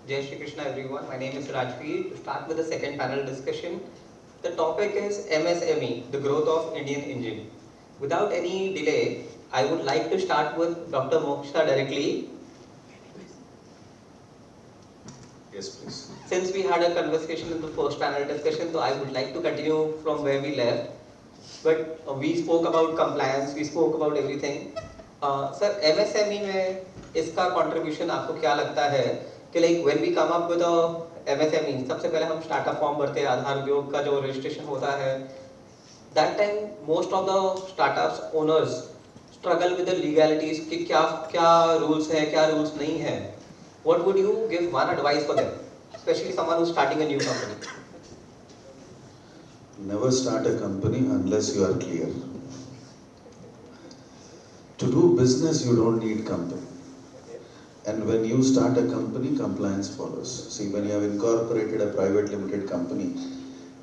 Jai Shri Krishna everyone. My name is Rajveer. To start with the second panel discussion, the topic is MSME, the growth of Indian engine. Without any delay, I would like to start with Dr. Moksha directly. Yes, please. Since we had a conversation in the first panel discussion, so I would like to continue from where we left. But we spoke about compliance, we spoke about everything. Sir, MSME में इसका contribution आपको क्या लगता है कि like when we come up with a MSME, सबसे पहले हम स्टार्टअप फॉर्म भरते हैं, आधार उद्योग का जो रजिस्ट्रेशन होता है, that time most of the startups owners struggle with the legalities कि क्या क्या rules है, क्या rules नहीं है. What would you give one advice for them, especially someone who's starting a new company? Never start a company unless you are clear. To do business, you don't need company. And when you start a company, compliance follows. See, when you have incorporated a private limited company,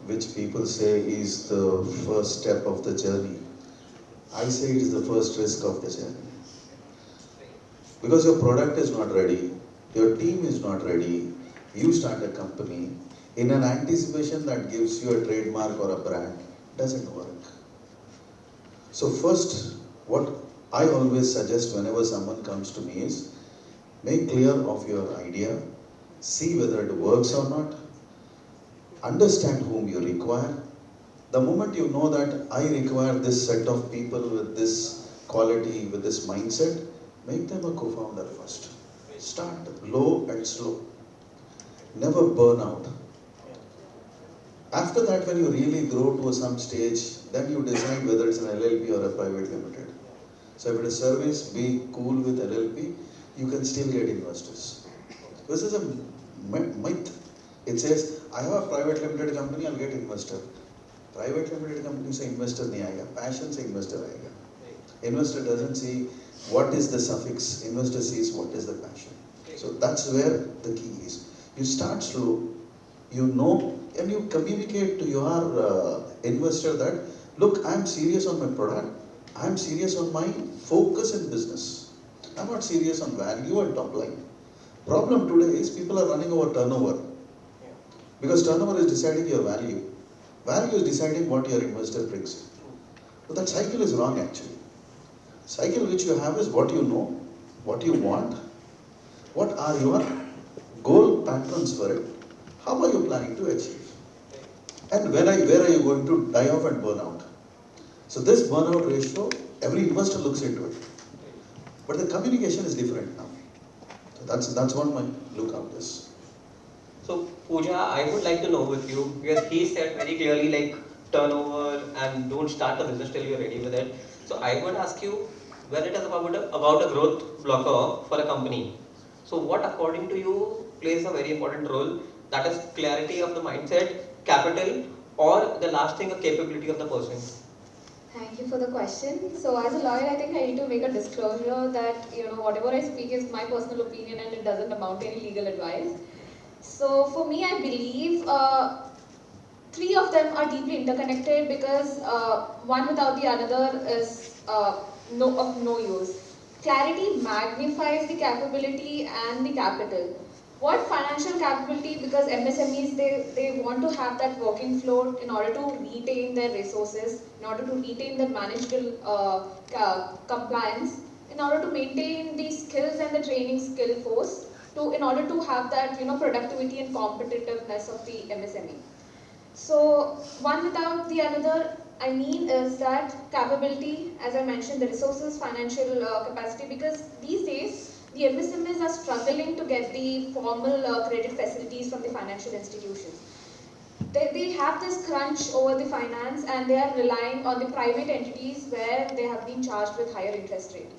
which people say is the first step of the journey, I say it is the first risk of the journey. Because your product is not ready, your team is not ready, you start a company in an anticipation that gives you a trademark or a brand, doesn't work. So first, what I always suggest whenever someone comes to me is, make clear of your idea, see whether it works or not, understand whom you require. The moment you know that I require this set of people with this quality, with this mindset, make them a co-founder first. Start low and slow. Never burn out. After that, when you really grow to some stage, then you decide whether it's an LLP or a private limited. So if it is service, be cool with LLP, you can still get investors. This is a myth. It says, I have a private limited company, I'll get investor. Private limited company से investor नहीं आएगा, passion से investor आएगा. Investor doesn't see what is the suffix, investor sees what is the passion. So that's where the key is. You start slow, you know, and you communicate to your investor that, look, I'm serious on my product, I'm serious on my focus in business. I'm not serious on value and top line. Problem today is people are running over turnover. Because turnover is deciding your value. Value is deciding what your investor brings in. So that cycle is wrong actually. Cycle which you have is what you know, what you want, what are your goal patterns for it, how are you planning to achieve, and where are you going to die off and burn out. So this burnout ratio, every investor looks into it. But the communication is different now. So that's one my look at this. So Pooja, I would like to know with you, because he said very clearly like turnover and don't start the business till you're ready with it. So I would ask you, when it is about a growth blocker for a company, so what according to you plays a very important role, that is clarity of the mindset, capital, or the last thing, a capability of the person? Thank you for the question. So as a lawyer, I think I need to make a disclosure that whatever I speak is my personal opinion and it doesn't amount to any legal advice. So for me, I believe three of them are deeply interconnected because one without the other is of no use. Clarity magnifies the capability and the capital. What financial capability? Because MSMEs, they want to have that working flow in order to retain their resources, in order to retain their managerial compliance, in order to maintain the skills and the training skill force, in order to have that productivity and competitiveness of the MSME. So one without the another, I mean, is that capability, as I mentioned, the resources, financial capacity, because these days the MSMEs are struggling to get the formal credit facilities from the financial institutions. They have this crunch over the finance and they are relying on the private entities where they have been charged with higher interest rate.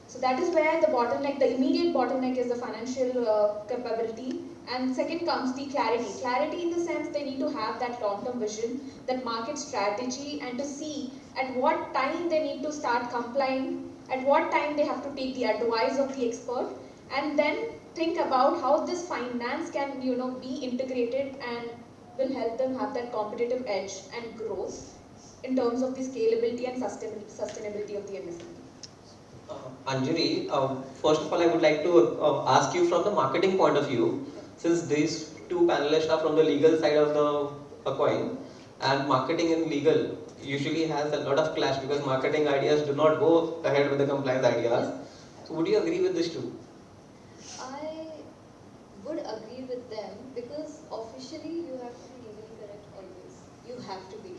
So that is where the bottleneck, the immediate bottleneck is the financial capability. And second comes the clarity. Clarity in the sense they need to have that long-term vision, that market strategy, and to see at what time they need to start complying, at what time they have to take the advice of the expert, and then think about how this finance can be integrated and will help them have that competitive edge and growth in terms of the scalability and sustainability of the MSME. Anjuri, first of all, I would like to ask you from the marketing point of view. since these two panelists are from the legal side of the coin, and marketing and legal usually has a lot of clash because marketing ideas do not go ahead with the compliance ideas. So would you agree with this too? I would agree with them because officially you have to be legally correct always. You have to be.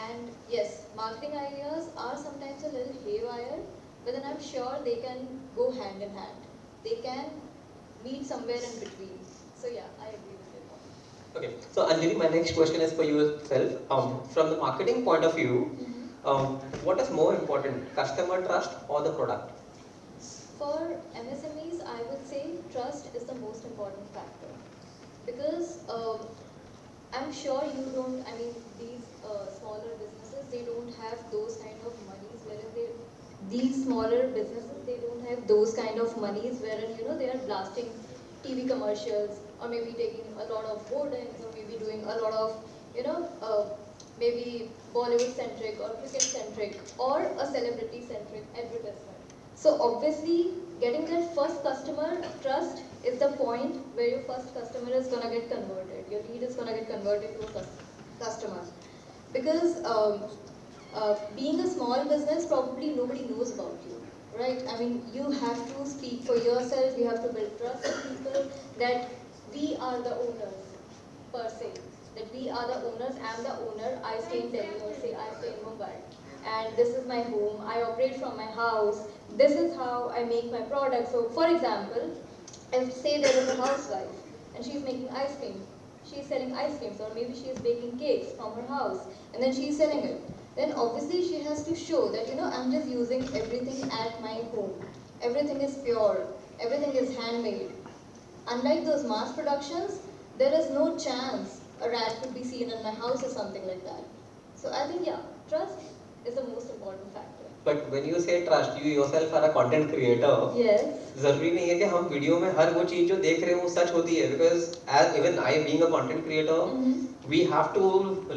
And yes, marketing ideas are sometimes a little haywire, but then I'm sure they can go hand in hand. They can meet somewhere in between. So yeah, I agree with your point. Okay, so Anjali, my next question is for you yourself. From the marketing point of view, what is more important, customer trust or the product? For MSMEs, I would say trust is the most important factor because I'm sure you don't, I mean, these smaller businesses, they don't have those kind of monies wherein these smaller businesses, they don't have those kind of monies wherein, they are blasting TV commercials or maybe taking a lot of hoardings or maybe doing a lot of, maybe Bollywood centric or cricket centric or a celebrity centric advertisement. So obviously, getting that first customer trust is the point where your first customer is gonna get converted. Your lead is gonna get converted to a customer. Because being a small business, probably nobody knows about you, right? I mean, you have to speak for yourself. You have to build trust in people that we are the owners, per se. That we are the owners. I'm the owner. I stay in Delhi or say I stay in Mumbai. And this is my home. I operate from my house. This is how I make my product. So, for example, if say there is a housewife and she's making ice cream, she's selling ice creams, or maybe she is baking cakes from her house and then she's selling it. Then obviously she has to show that I'm just using everything at my home. Everything is pure. Everything is handmade. Unlike those mass productions, there is no chance a rat could be seen in my house or something like that. So I think trust is the most important factor. But when you say trust, you yourself are a content creator. Yes. जरूरी नहीं है कि हम video में हर वो चीज जो देख रहे हैं वो सच होती है, because as even I being a content creator, we have to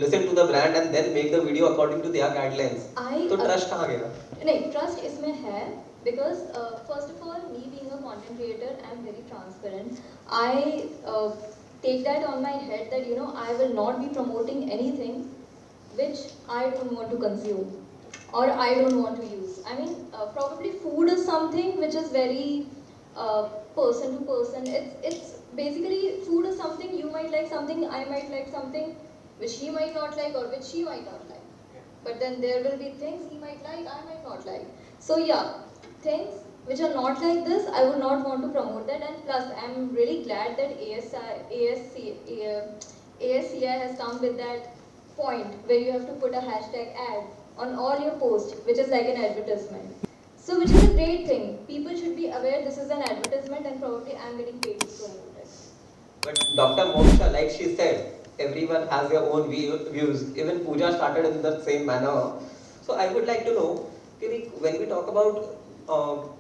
listen to the brand and then make the video according to their guidelines. तो trust कहाँ गया? नहीं, trust इसमें है because first of all, me being a content creator, I am very transparent. I take that on my head that I will not be promoting anything which I don't want to consume or I don't want to use. I mean, probably food is something which is very person to person. It's basically food is something you might like something, I might like something which he might not like or which she might not like. But then there will be things he might like, I might not like. So yeah, things which are not like this, I would not want to promote that. And plus, I'm really glad that ASCI has come with that point where you have to put a hashtag ad on all your posts, which is like an advertisement. So which is a great thing. People should be aware this is an advertisement and probably I'm getting paid to promote it. But Dr. Moksha, like she said, everyone has their own views. Even Pooja started in the same manner. So I would like to know, when we talk about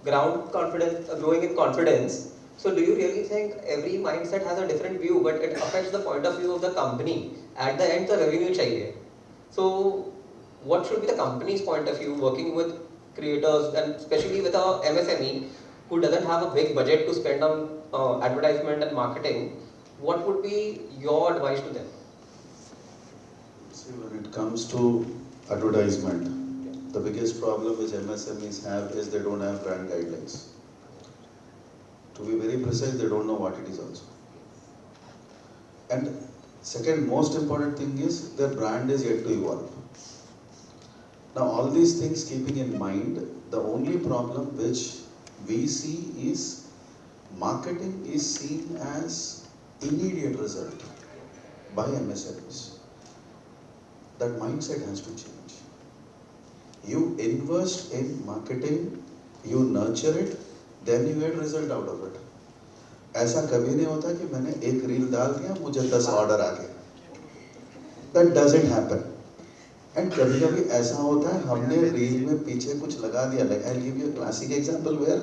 ground confidence, growing in confidence, so do you really think every mindset has a different view, but it affects the point of view of the company? At the end, the revenue chahiye. So what should be the company's point of view working with creators and especially with a MSME who doesn't have a big budget to spend on advertisement and marketing? What would be your advice to them? See, when it comes to advertisement, the biggest problem which MSMEs have is they don't have brand guidelines. To be very precise, they don't know what it is also. And second most important thing is their brand is yet to evolve. Now all these things keeping in mind, the only problem which we see is marketing is seen as immediate result by MSMEs. That mindset has to change. You invest in marketing, you nurture it, then you get result out of it. ऐसा कभी नहीं होता कि मैंने एक reel डाल दिया मुझे 10 ऑर्डर आ गए. That doesn't happen. And कभी कभी ऐसा होता है हमने रील में पीछे कुछ लगा दिया. Like I'll give you a classic example where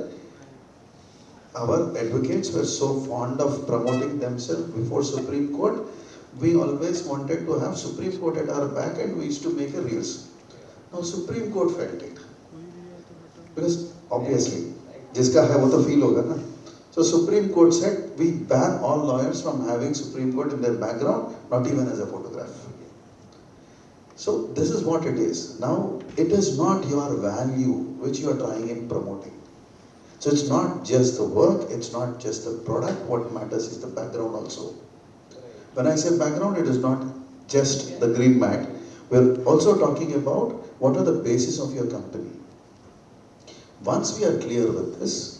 our advocates were so fond of promoting themselves before Supreme Court. We always wanted to have Supreme Court at our back and we used to make a reels. Now Supreme Court felt it. Because obviously, जिसका है वो तो feel होगा ना. So Supreme Court said, we ban all lawyers from having Supreme Court in their background, not even as a photograph. So this is what it is. Now, it is not your value which you are trying in promoting. So it's not just the work, it's not just the product, what matters is the background also. When I say background, it is not just the green mat. We're also talking about what are the basis of your company. Once we are clear with this,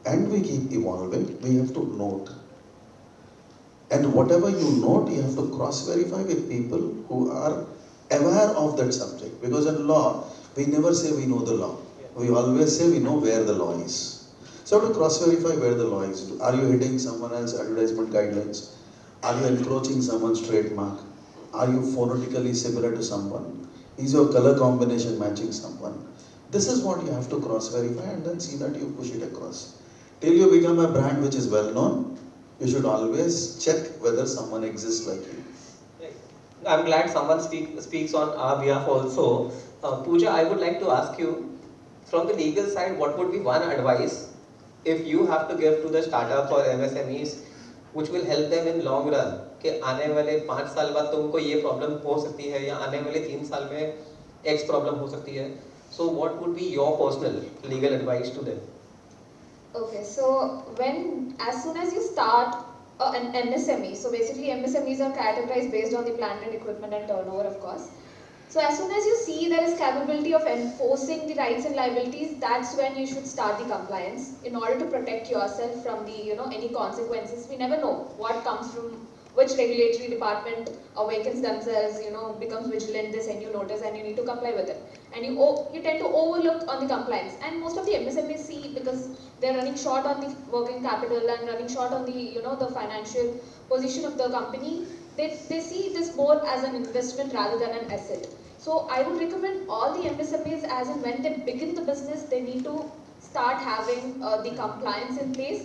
and we keep evolving, we have to note. And whatever you note, you have to cross-verify with people who are aware of that subject. Because in law, we never say we know the law. We always say we know where the law is. So you have to cross-verify where the law is. Are you hitting someone else's advertisement guidelines? Are you encroaching someone's trademark? Are you phonetically similar to someone? Is your color combination matching someone? This is what you have to cross-verify and then see that you push it across. Till you become a brand which is well known, you should always check whether someone exists like you. Right. I'm glad someone speaks on our behalf also. Pooja, I would like to ask you, from the legal side, what would be one advice if you have to give to the startup or MSMEs which will help them in long run? कि आने वाले 5 साल बाद तुमको ये problem हो सकती है या आने वाले 3 साल में X प्रॉब्लम हो सकती है. So what would be your personal legal advice to them? Okay, so as soon as you start an MSME, so basically MSMEs are categorized based on the plant and equipment and turnover, of course. So as soon as you see there is capability of enforcing the rights and liabilities, that's when you should start the compliance in order to protect yourself from the any consequences. We never know what comes from which regulatory department awakens themselves, becomes vigilant, they send you notice and you need to comply with it. And you tend to overlook on the compliance. And most of the MSMEs see, because they're running short on the working capital and running short on the, the financial position of the company, they see this more as an investment rather than an asset. So I would recommend all the MSMEs, as in when they begin the business, they need to start having the compliance in place.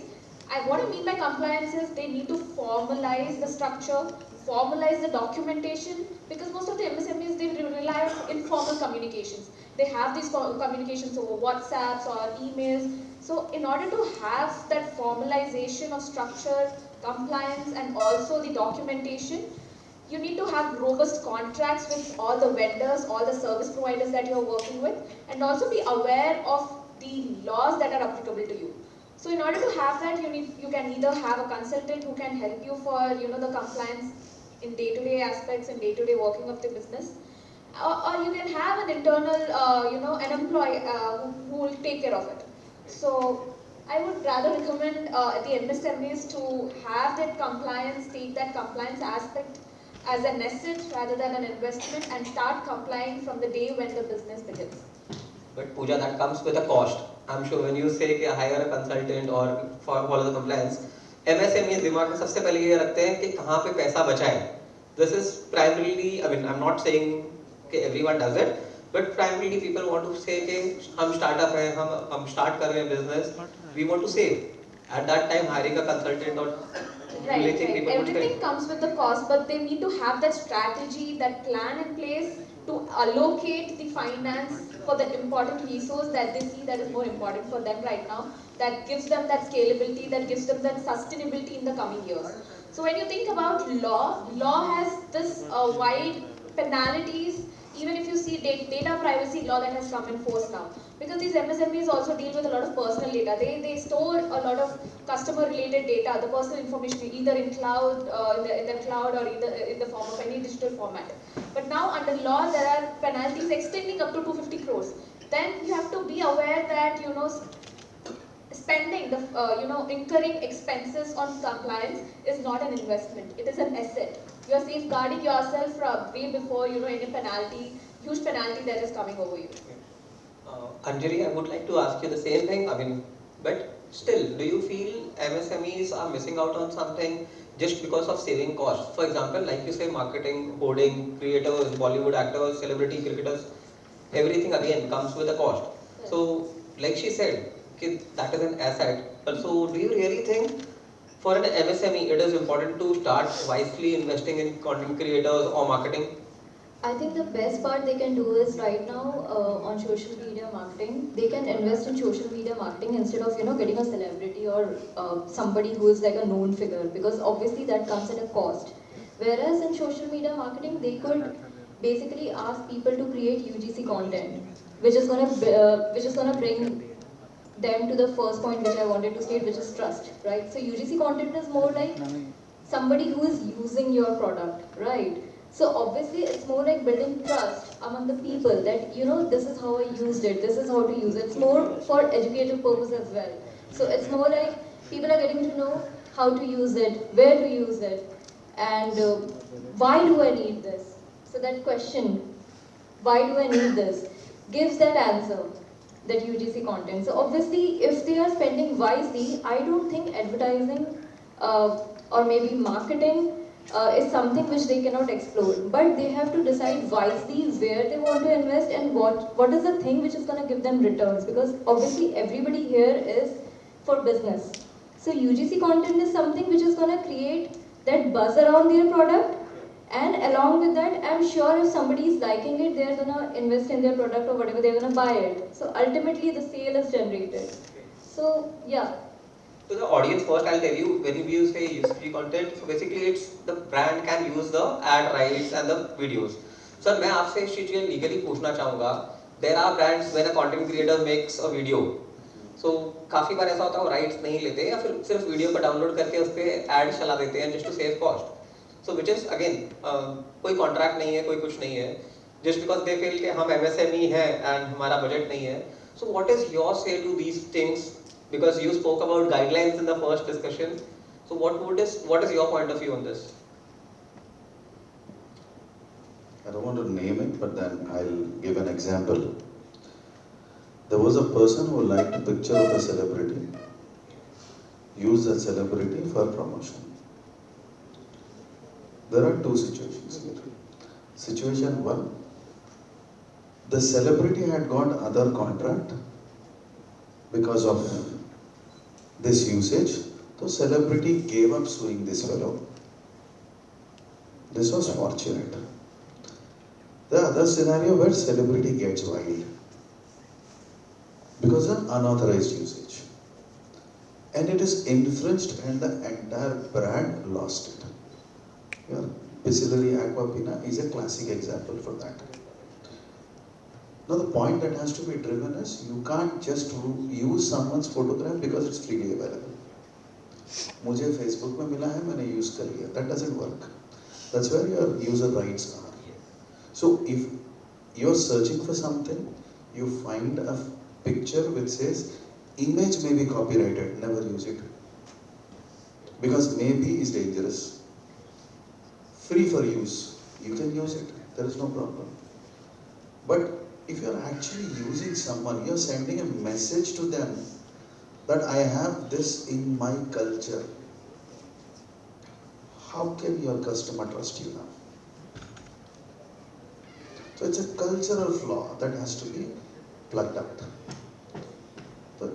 What I mean by compliance is they need to formalize the structure, formalize the documentation, because most of the MSMEs, they rely on informal communications. They have these communications over WhatsApps or emails. So in order to have that formalization of structure, compliance, and also the documentation, you need to have robust contracts with all the vendors, all the service providers that you're working with, and also be aware of the laws that are applicable to you. So in order to have that, you can either have a consultant who can help you for the compliance in day-to-day aspects and day-to-day working of the business, or you can have an internal an employee who will take care of it. So I would rather recommend the MSMEs to have that compliance, take that compliance aspect as an asset rather than an investment, and start complying from the day when the business begins. But Pooja, that comes with a cost. I'm sure when you say कि hire a consultant or follow the compliance, MSME दिमाग में सबसे पहले ये रखते हैं कि कहाँ पे पैसा बचाएं. This is primarily, I'm not saying कि everyone does it, but primarily people want to say कि हम startup हैं, हम start कर रहे हैं business, we want to save. At that time, hiring a consultant or Right. Everything comes with the cost, but they need to have that strategy, that plan in place to allocate the finance for the important resource that they see that is more important for them right now, that gives them that scalability, that gives them that sustainability in the coming years. So when you think about law has this wide penalties. Even if you see data privacy law that has come in force now, because these MSMEs also deal with a lot of personal data. They store a lot of customer related data, the personal information, either in cloud, in the cloud, or either in the form of any digital format. But now under law there are penalties extending up to 250 crores. Then you have to be aware that spending incurring expenses on compliance is not an investment, it is an asset. You are safeguarding yourself from way before any penalty, huge penalty that is coming over you. Anjuri, I would like to ask you the same thing. But still, do you feel MSMEs are missing out on something just because of saving costs? For example, like you say, marketing, hoarding, creators, Bollywood actors, celebrity cricketers, everything again comes with a cost. Yes. So, like she said, that is an asset. But so, do you really think for an MSME it is important to start wisely investing in content creators or marketing? I think the best part they can do is right now on social media marketing, they can invest in social media marketing instead of getting a celebrity or somebody who is like a known figure, because obviously that comes at a cost. Whereas in social media marketing, they could basically ask people to create UGC content, which is gonna bring them to the first point which I wanted to state, which is trust, right? So UGC content is more like somebody who is using your product, right? So obviously it's more like building trust among the people that this is how I used it, this is how to use it. It's more for educative purpose as well. So it's more like people are getting to know how to use it, where to use it, and why do I need this? So that question, why do I need this, gives that answer, that UGC content. So obviously, if they are spending wisely, I don't think advertising or maybe marketing is something which they cannot explore. But they have to decide wisely where they want to invest and what is the thing which is going to give them returns. Because obviously, everybody here is for business. So UGC content is something which is going to create that buzz around their product, and along with that, I'm sure if somebody is liking it, they're gonna invest in their product or whatever, they're gonna buy it. So ultimately, the sale is generated. So yeah. To the audience first, I'll tell you, when you say UGC content, so basically it's the brand can use the ad rights and the videos. Sir, मैं आपसे इस चीज़ के legally पूछना चाहूँगा, there are brands when a content creator makes a video. So काफ़ी बार ऐसा होता है वो राइट्स नहीं लेते या फिर सिर्फ वीडियो को डाउनलोड करके उस पर एड चला देते हैं just to save cost. So which is again कोई कॉन्ट्रैक्ट नहीं है, कोई कुछ नहीं है, just because they feel कि हम MSME हैं and हमारा बजट नहीं है. So what is your say to these things? Because you spoke about guidelines in the first discussion. So what is your point of view on this? I don't want to name it, but then I'll give an example. There was a person who liked a picture of a celebrity, used that celebrity for promotion. There are two situations here. Situation one, the celebrity had got other contract because of this usage, so celebrity gave up suing this fellow. This was fortunate. The other scenario where celebrity gets wild because of unauthorized usage, and it is infringed and the entire brand lost it. Yeah. Distillery Aquafina is a classic example for that. Now the point that has to be driven is you can't just use someone's photograph because it's freely available. मुझे Facebook में मिला है, मैंने use कर लिया. That doesn't work. That's where your user rights are. So if you're searching for something, you find a picture which says image may be copyrighted, never use it. Because maybe is dangerous. Free for use, you can use it, there is no problem. But if you're actually using someone, you're sending a message to them that I have this in my culture. How can your customer trust you now? So it's a cultural flaw that has to be plucked out. So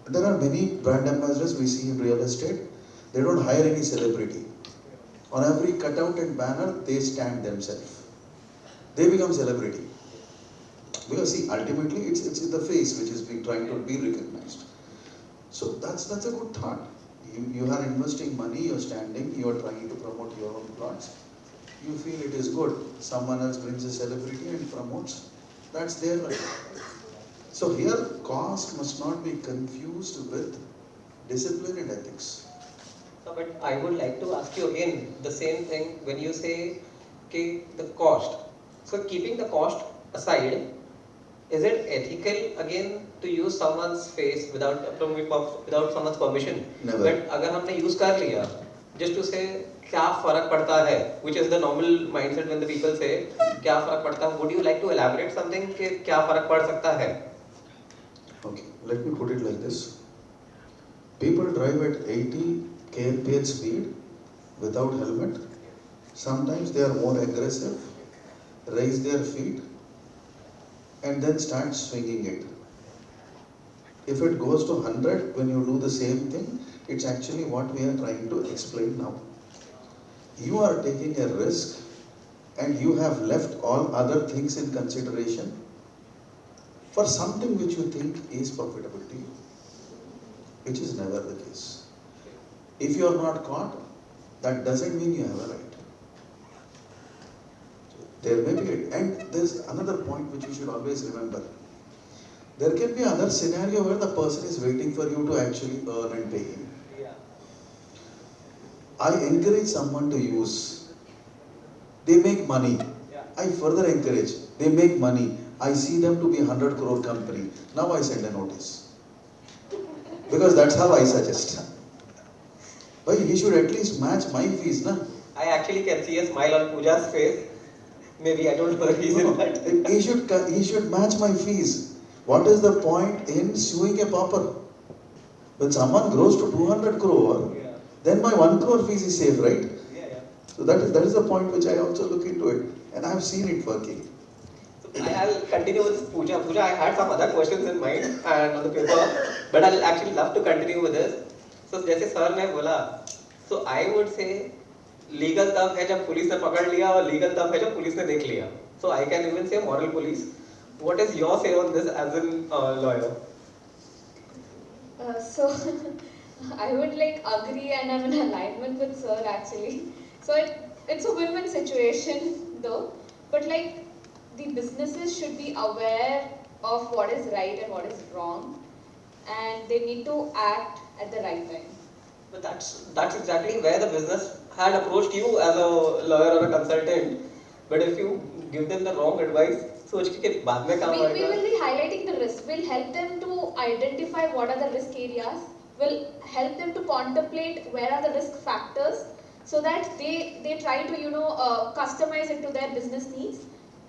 there are many brand ambassadors we see in real estate, they don't hire any celebrity. On every cutout and banner, they stand themselves. They become celebrity. Because see, ultimately, it's in the face which is trying to be recognized. So that's a good thought. You are investing money, you're standing, you're trying to promote your own plots. You feel it is good. Someone else brings a celebrity and promotes. That's their right. So here, cost must not be confused with discipline and ethics. No, but I would like to ask you again the same thing when you say okay, the cost. So keeping the cost aside, is it ethical again to use someone's face without someone's permission? Never. But अगर हमने use कर लिया, just to say क्या फर्क पड़ता है, which is the normal mindset when the people say क्या फर्क पड़ता है, would you like to elaborate something कि क्या फर्क पड़ सकता है? Okay, let me put it like this. People drive at 80 kmph speed without helmet. Sometimes they are more aggressive, raise their feet, and then start swinging it. If it goes to 100, when you do the same thing, it's actually what we are trying to explain now. You are taking a risk and you have left all other things in consideration for something which you think is profitable to you, which is never the case. If you are not caught, that doesn't mean you have a right. There may be, and there's another point which you should always remember. There can be another scenario where the person is waiting for you to actually earn and pay him. Yeah. I encourage someone to use. They make money. Yeah. I further encourage. They make money. I see them to be 100 crore company. Now I send a notice. Because that's how I suggest. But he should at least match my fees, na? I actually can see a smile on Pooja's face. Maybe I don't know the reason, but He should match my fees. What is the point in suing a pauper? When someone grows to 200 crore, yeah. then my 1 crore fees is safe, right? Yeah, yeah. So that is the point which I also look into it, and I have seen it working. So I'll continue with this Pooja. Pooja, I had some other questions in mind and on the paper, but I'll actually love to continue with this. So जैसे sir ने बोला, so I would say legal तब है जब police ने पकड़ लिया और legal तब है जब पुलिस ने देख लिया. So I can even say moral police. What is your say on this as a lawyer? So I would like agree and I'm in alignment with sir actually. So it's a win-win situation though, but like the businesses should be aware of what is right and what is wrong, and they need to act at the right time. But that's exactly where the business had approached you as a lawyer or a consultant. But if you give them the wrong advice, सोच के बाद में काम We आएगा. will be highlighting the risk. We'll help them to identify what are the risk areas. We'll help them to contemplate where are the risk factors, so that they try to customize it to their business needs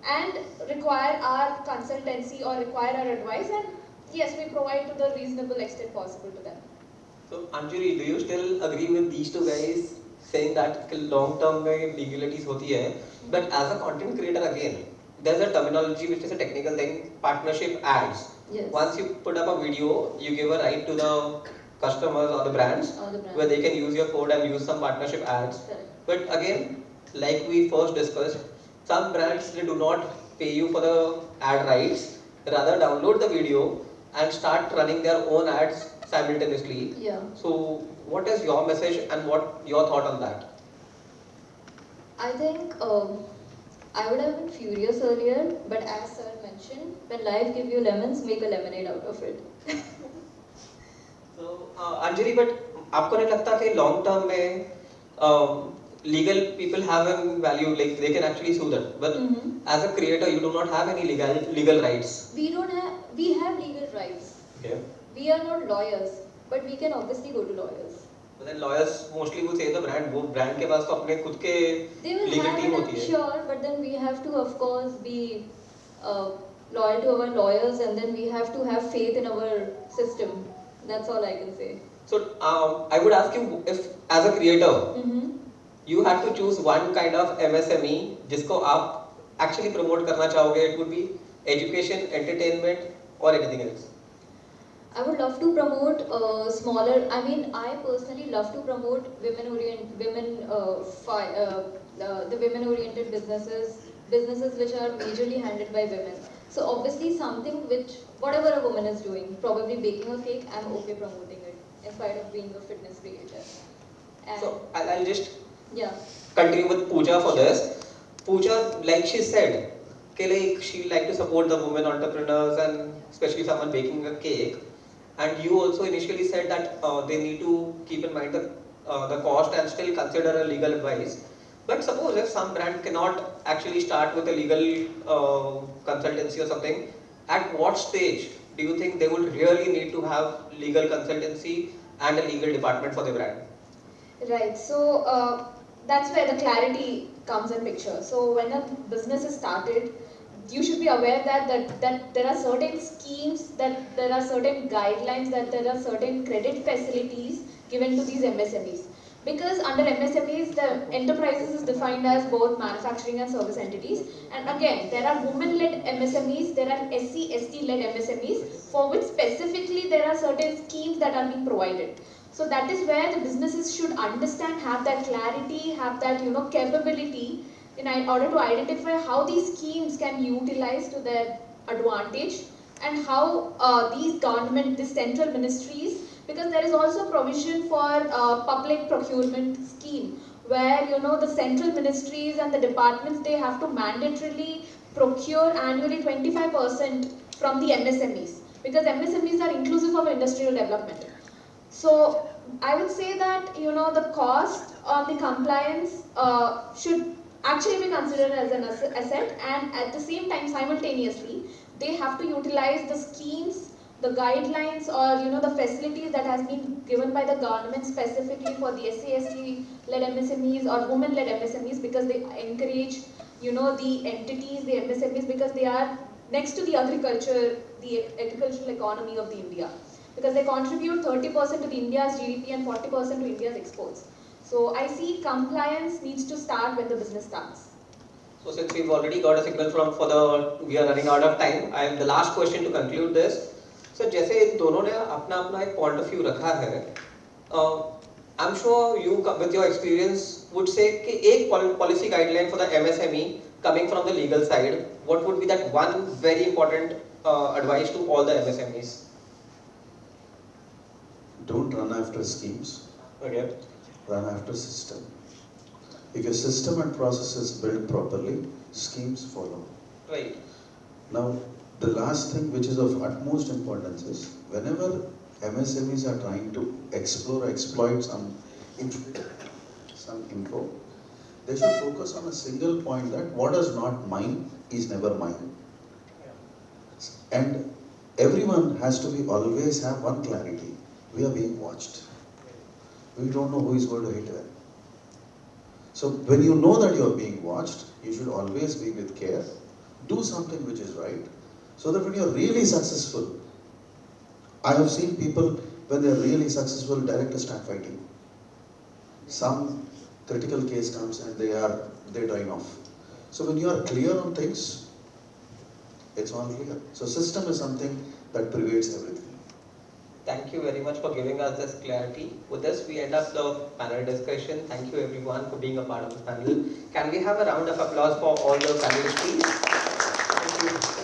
and require our consultancy or require our advice, and yes, we provide to the reasonable extent possible to them. So Anjuri, do you still agree with these two guys saying that long term में legalities होती है, but as a content creator again, there's a terminology which is a technical thing, partnership ads. Yes. Once you put up a video, you give a right to the customers or the brands where they can use your code and use some partnership ads. Correct. But again, like we first discussed, some brands they do not pay you for the ad rights, rather download the video and start running their own ads simultaneously. Yeah. So what is your message and what your thought on that? I think I would have been furious earlier, but as sir mentioned, when life gives you lemons, make a lemonade out of it. So Anjali, but आपको नहीं लगता कि long term में legal people have a value, like they can actually sue them, but as a creator you do not have any legal rights. We have legal rights. Okay. We are not lawyers, but we can obviously go to lawyers. But then lawyers mostly will say the brand, वो brand के पास तो अपने खुद के They will legal have team it, होती I'm है. sure, but then we have to, of course, be loyal to our lawyers, and then we have to have faith in our system. That's all I can say. So I would ask you, if as a creator you had to choose one kind of MSME जिसको आप actually promote करना चाहोगे, it would be education, entertainment, or anything else. I would love to promote smaller. I mean, I personally love to promote the women-oriented businesses which are majorly handled by women. So obviously something which whatever a woman is doing, probably baking a cake, I'm okay promoting it in spite of being a fitness creator. And So I'll just yeah. continue with Pooja for this. Pooja, like she said, like she like to support the women entrepreneurs and especially someone baking a cake. And you also initially said that they need to keep in mind the cost and still consider a legal advice. But suppose if some brand cannot actually start with a legal consultancy or something, at what stage do you think they would really need to have legal consultancy and a legal department for their brand? Right. So that's where the clarity comes in picture. So when a business is started, you should be aware that there are certain schemes, that there are certain guidelines, that there are certain credit facilities given to these MSMEs. Because under MSMEs, the enterprises is defined as both manufacturing and service entities. And again, there are women-led MSMEs, there are SC, ST-led MSMEs, for which specifically there are certain schemes that are being provided. So that is where the businesses should understand, have that clarity, have that capability, in order to identify how these schemes can be utilized to their advantage, and how these central ministries, because there is also provision for public procurement scheme, where the central ministries and the departments, they have to mandatorily procure annually 25% from the MSMEs, because MSMEs are inclusive of industrial development. So I would say that the cost on the compliance should actually be considered as an asset, and at the same time, simultaneously, they have to utilize the schemes, the guidelines, or the facilities that has been given by the government specifically for the SC/ST led MSMEs or women led MSMEs, because they encourage the entities, the MSMEs, because they are next to the agricultural economy of the India, because they contribute 30% to the India's GDP and 40% to India's exports. So I see compliance needs to start when the business starts. So since we've already got a signal we are running out of time, I have the last question to conclude this. So जैसे इन दोनों ने अपना अपना एक point of view रखा है, I'm sure you with your experience would say कि एक policy guideline for the MSME coming from the legal side, what would be that one very important advice to all the MSMEs? Don't run after schemes. Okay. Run after system. If your system and process is built properly, schemes follow. Right. Now, the last thing which is of utmost importance is, whenever MSMEs are trying to explore or exploit some info, they should focus on a single point, that what is not mine is never mine. And everyone has to always have one clarity. We are being watched. We don't know who is going to hit where. So when you know that you are being watched, you should always be with care. Do something which is right, so that when you are really successful, I have seen people, when they are really successful, directly start fighting. Some critical case comes and they drain off. So when you are clear on things, it's all clear. So system is something that pervades everything. Thank you very much for giving us this clarity. With this, we end up the panel discussion. Thank you everyone for being a part of the panel. Can we have a round of applause for all the panelists, please? Thank you.